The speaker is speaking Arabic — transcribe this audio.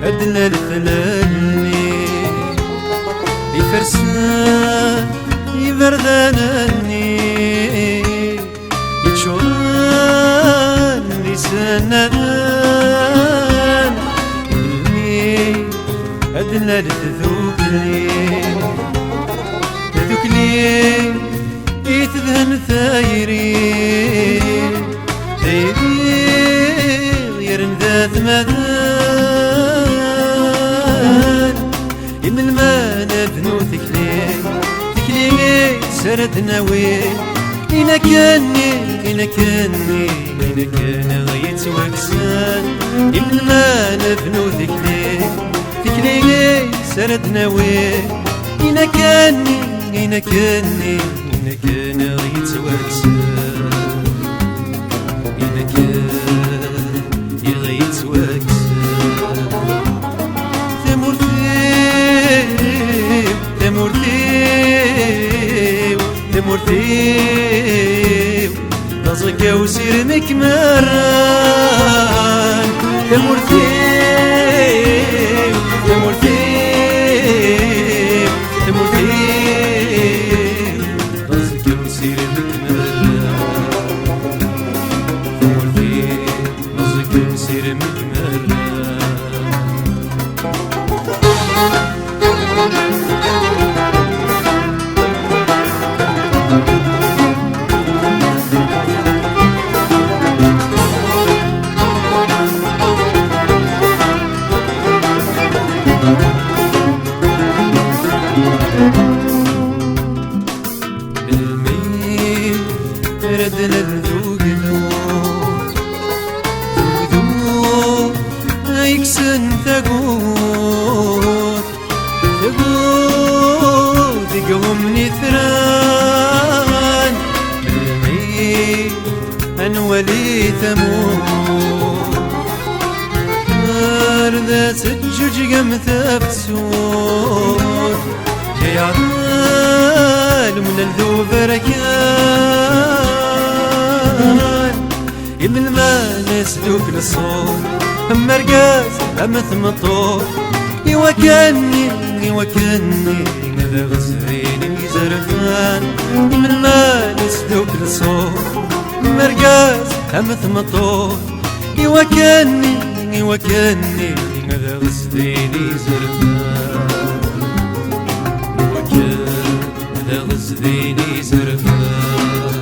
أدنى الثلالني يفرسان يبردانني يتشوران لسنان أدنى الذوكلي ذوكلي يتذهن ثايري يرن ذات مذان من المال ذنو تكلي سرد ناوي إنا كاني غيت وكسان من المال ذنو تكلي سرد ناوي إنا كاني غيت وكسان إنا كاني غيت وكسان تمورتيو تزكى وسير مكمران تمورتيو تزكى وسير مكمران تزكى وسير مكمران ردنا الذوق ذوق يكسن ثقود يقوم نثران أنولي ثمود ذات الجوج قم ثبتون يا عمال من الذوب بركان من ما نسلوك للصوت أما رقاز أما ثمطور يوكلني ماذا غزيني زرفان من ما نسلوك للصوت أما رقاز أما ثمطور يوكلني ماذا غزيني زرفان ماذا غزيني زرفان